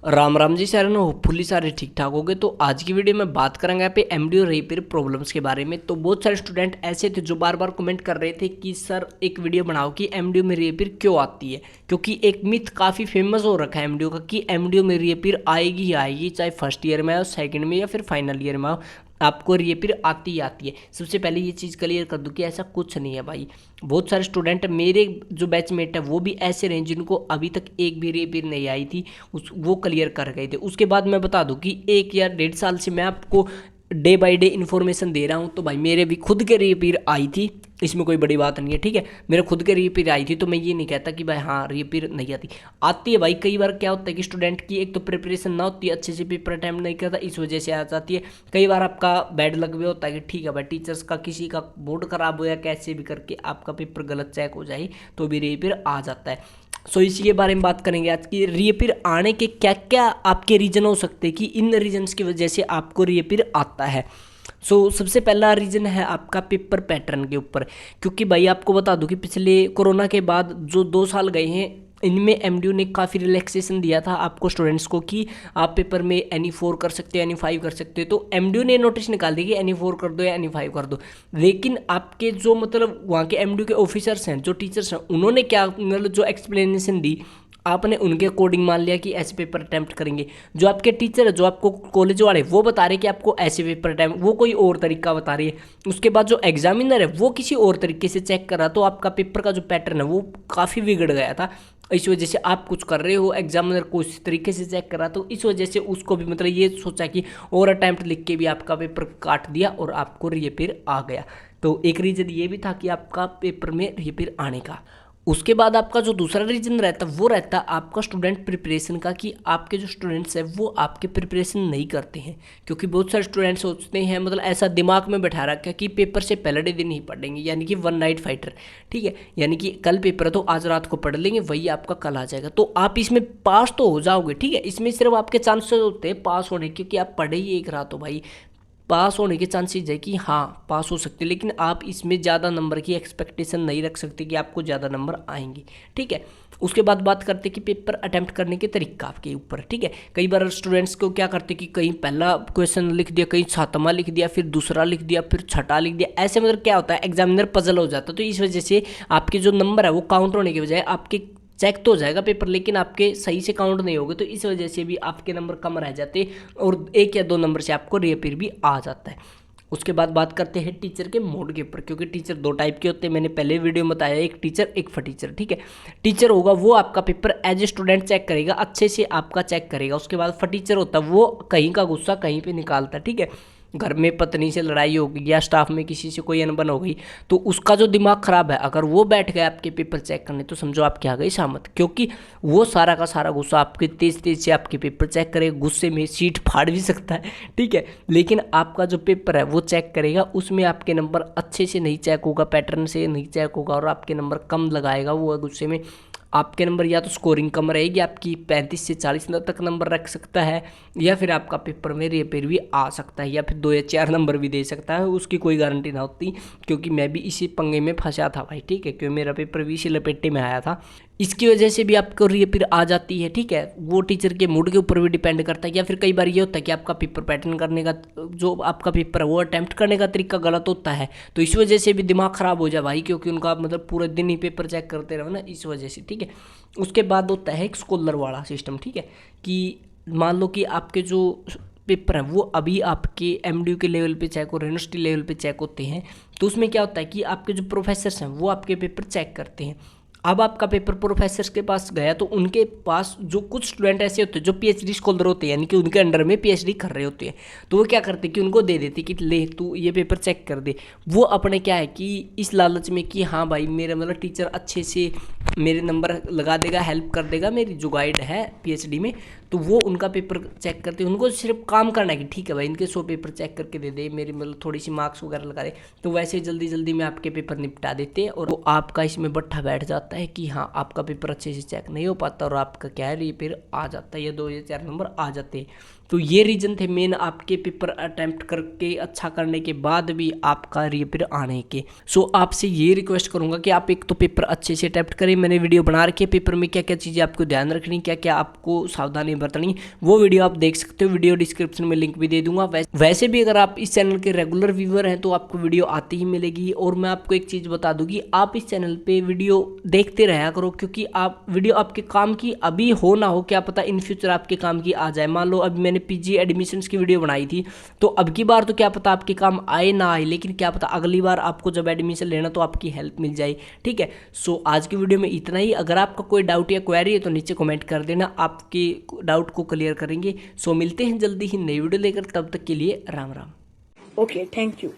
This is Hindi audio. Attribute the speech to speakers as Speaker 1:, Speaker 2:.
Speaker 1: राम राम जी सारे होपफुली सारे ठीक ठाक हो गए। तो आज की वीडियो में बात करेंगे यहाँ पे एमडीओ रीपेयर प्रॉब्लम्स के बारे में। तो बहुत सारे स्टूडेंट ऐसे थे जो बार बार कमेंट कर रहे थे कि सर एक वीडियो बनाओ कि एमडीओ में रीपेयर क्यों आती है, क्योंकि एक मिथ काफ़ी फेमस हो रखा है एमडीओ का कि एमडीओ में रीपेयर आएगी ही आएगी, चाहे फर्स्ट ईयर में आओ, सेकेंड में या फिर फाइनल ईयर में आओ, आपको रीपेयर आती ही आती है। सबसे पहले ये चीज़ क्लियर कर दूं कि ऐसा कुछ नहीं है भाई। बहुत सारे स्टूडेंट मेरे जो बैचमेट है वो भी ऐसे रहे जिनको अभी तक एक भी रीपेयर नहीं आई थी, उस वो क्लियर कर गए थे। उसके बाद मैं बता दूं कि 1 या 1.5 साल से मैं आपको डे बाय डे इन्फॉर्मेशन दे रहा हूं। तो भाई मेरे भी खुद के रीपेयर आई थी, इसमें कोई बड़ी बात नहीं है, ठीक है। मेरे खुद के रीपेयर आई थी, तो मैं ये नहीं कहता कि भाई हाँ रीपेयर नहीं आती, आती है भाई। कई बार क्या होता है कि स्टूडेंट की एक तो प्रिपरेशन ना होती है, अच्छे से पेपर अटैम्प्ट नहीं करता, इस वजह से आ जाती है। कई बार आपका बैड लक भी होता है कि ठीक है भाई टीचर्स का किसी का बोर्ड खराब हो या कैसे भी करके आपका पेपर गलत चेक हो जाए तो भी रीपेयर आ जाता है। सो इसी के बारे में बात करेंगे आज की। रीपेयर आने के क्या क्या आपके रीजन हो सकते हैं कि इन रीजन्स की वजह से आपको रीपेयर आता है। सबसे पहला रीज़न है आपका पेपर पैटर्न के ऊपर। क्योंकि भाई आपको बता दूं कि पिछले कोरोना के बाद जो 2 साल गए हैं इनमें एमडीयू ने काफ़ी रिलैक्सेशन दिया था आपको स्टूडेंट्स को कि आप पेपर में NE4 कर सकते हो, NE5 कर सकते हो। तो एमडीयू ने नोटिस निकाल दी कि NE4 कर दो या NE5 कर दो। लेकिन आपके जो मतलब वहाँ के एमडीयू के ऑफिसर्स हैं, जो टीचर्स हैं, उन्होंने क्या मतलब जो एक्सप्लेनेशन दी आपने उनके अकॉर्डिंग मान लिया कि ऐसे पेपर अटैम्प्ट करेंगे। जो आपके टीचर है, जो आपको कॉलेज वाले वो बता रहे कि आपको ऐसे पेपर अटैम्प्ट, वो कोई और तरीका बता रही है। उसके बाद जो एग्जामिनर है वो किसी और तरीके से चेक कर रहा, तो आपका पेपर का जो पैटर्न है वो काफ़ी बिगड़ गया था। इस वजह से आप कुछ कर रहे हो, एग्जामिनर को इस तरीके से चेक करा, तो इस वजह से उसको भी मतलब ये सोचा कि और अटैम्प्ट लिख के भी आपका पेपर काट दिया और आपको रीपेयर आ गया। तो एक रीज़न ये भी था कि आपका पेपर में रीपेयर आने का। उसके बाद आपका जो दूसरा रीजन रहता वो रहता आपका स्टूडेंट प्रिपरेशन का, कि आपके जो स्टूडेंट्स हैं वो आपके प्रिपरेशन नहीं करते हैं। क्योंकि बहुत सारे स्टूडेंट सोचते हैं, मतलब ऐसा दिमाग में बैठा रखा है कि पेपर से पहले दिन ही पढ़ेंगे, यानी कि वन नाइट फाइटर, ठीक है। यानी कि कल पेपर है तो आज रात को पढ़ लेंगे, वही आपका कल आ जाएगा, तो आप इसमें पास तो हो जाओगे, ठीक है। इसमें सिर्फ आपके चांसेस होते हैं पास होने, क्योंकि आप पढ़े ही एक रात हो भाई, पास होने के चांसेस है कि हाँ पास हो सकते, लेकिन आप इसमें ज़्यादा नंबर की एक्सपेक्टेशन नहीं रख सकते कि आपको ज़्यादा नंबर आएंगे, ठीक है। उसके बाद बात करते कि पेपर अटेम्प्ट करने के तरीका आपके ऊपर, ठीक है। कई बार स्टूडेंट्स को क्या करते कि कहीं पहला क्वेश्चन लिख दिया, कहीं सातवां लिख दिया, फिर दूसरा लिख दिया, फिर छठा लिख दिया, ऐसे मतलब क्या होता है एग्जामिनर पजल हो जाता है। तो इस वजह से आपके जो नंबर है वो काउंट होने के बजाय आपके चेक तो हो जाएगा पेपर, लेकिन आपके सही से काउंट नहीं होगे, तो इस वजह से भी आपके नंबर कम रह जाते और 1 या 2 नंबर से आपको रीपेयर भी आ जाता है। उसके बाद बात करते हैं टीचर के मोड के ऊपर, क्योंकि टीचर 2 टाइप के होते हैं, मैंने पहले वीडियो में बताया, एक टीचर एक फटीचर, ठीक है। टीचर होगा वो आपका paper as a student check करेगा, अच्छे से आपका चेक करेगा। उसके बाद फटीचर होता है वो कहीं का गुस्सा कहीं पे निकालता है, ठीक है। घर में पत्नी से लड़ाई हो गई या स्टाफ में किसी से कोई अनबन हो गई, तो उसका जो दिमाग खराब है अगर वो बैठ गया आपके पेपर चेक करने, तो समझो आपकी आ गई शामत, क्योंकि वो सारा का सारा गुस्सा आपके तेज तेज से आपके पेपर चेक करेगा, गुस्से में सीट फाड़ भी सकता है, ठीक है। लेकिन आपका जो पेपर है वो चेक करेगा, उसमें आपके नंबर अच्छे से नहीं चेक होगा, पैटर्न से नहीं चेक होगा और आपके नंबर कम लगाएगा वो गुस्से में। आपके नंबर या तो स्कोरिंग कम रहेगी आपकी, 35 से 40 तक नंबर रख सकता है, या फिर आपका पेपर में रीपेयर भी आ सकता है, या फिर 2 या 4 नंबर भी दे सकता है, उसकी कोई गारंटी ना होती। क्योंकि मैं भी इसी पंगे में फंसा था भाई, ठीक है, क्योंकि मेरा पेपर भी इसी लपेटे में आया था। इसकी वजह से भी आपको रीपेयर आ जाती है, ठीक है। वो टीचर के मूड के ऊपर भी डिपेंड करता है, या फिर कई बार ये होता है कि आपका पेपर पैटर्न करने का जो आपका पेपर है वो अटैम्प्ट करने का तरीका गलत होता है, तो इस वजह से भी दिमाग खराब हो जाए भाई, क्योंकि उनका मतलब पूरे दिन ही पेपर चेक करते रहो ना, इस वजह से, ठीक है। उसके बाद होता है एक स्कॉलर वाला सिस्टम, ठीक है, कि मान लो कि आपके जो पेपर हैं वो अभी आपके एमडीयू के लेवल पे चेक और यूनिवर्सिटी लेवल पे चेक होते हैं, तो उसमें क्या होता है कि आपके जो प्रोफेसर्स हैं वो आपके पेपर चेक करते हैं। अब आपका पेपर प्रोफेसर्स के पास गया, तो उनके पास जो कुछ स्टूडेंट ऐसे होते हैं जो PhD स्कॉलर होते हैं, यानी कि उनके अंडर में PhD कर रहे होते हैं, तो वो क्या करते हैं कि उनको दे देते कि ले तू ये पेपर चेक कर दे। वो अपने क्या है कि इस लालच में कि हाँ भाई मेरा मतलब टीचर अच्छे से मेरे नंबर लगा देगा, हेल्प कर देगा मेरी जो गाइड है PhD में, तो वो उनका पेपर चेक करते हैं। उनको सिर्फ काम करना है कि ठीक है भाई इनके 100 पेपर चेक करके दे दे, मेरी मतलब थोड़ी सी मार्क्स वगैरह लगा दे, तो वैसे जल्दी जल्दी में आपके पेपर निपटा देते हैं और वो आपका इसमें बट्ठा बैठ जाता जाता है कि हाँ आपका पेपर अच्छे से चेक नहीं हो पाता और आपका क्या है रीपेयर आ जाता है या 2 या 4 नंबर आ जाते हैं। तो ये रीज़न थे मेन आपके पेपर अटैम्प्ट करके अच्छा करने के बाद भी आपका रीपेयर आने के। सो आपसे ये रिक्वेस्ट करूँगा कि आप एक तो पेपर अच्छे से अटैम्प्ट करें। मैंने वीडियो बना रखी है पेपर में क्या क्या चीज़ें आपको ध्यान रखनी, क्या क्या आपको सावधानी बरतनी, वो वीडियो आप देख सकते हो। वीडियो डिस्क्रिप्शन में लिंक भी दे दूंगा। वैसे भी अगर आप इस चैनल के रेगुलर व्यूअर हैं तो आपको वीडियो आती ही मिलेगी। और मैं आपको एक चीज़ बता दूँ कि आप इस चैनल पे वीडियो देखते रहा करो, क्योंकि आप वीडियो आपके काम की अभी हो ना हो, क्या पता इन फ्यूचर आपके काम की आ जाए। मान लो अभी मैंने पीजी एडमिशन्स की वीडियो बनाई थी, तो अब की बार तो क्या पता आपके काम आए ना आए, लेकिन क्या पता अगली बार आपको जब एडमिशन लेना तो आपकी हेल्प मिल जाए। ठीक है, सो आज की वीडियो में इतना ही। अगर आपका कोई डाउट या क्वेरी है तो नीचे कमेंट कर देना, आपके डाउट को क्लियर करेंगे। सो मिलते हैं जल्दी ही नई वीडियो लेकर, तब तक के लिए Ram Ram.
Speaker 2: Okay, thank you.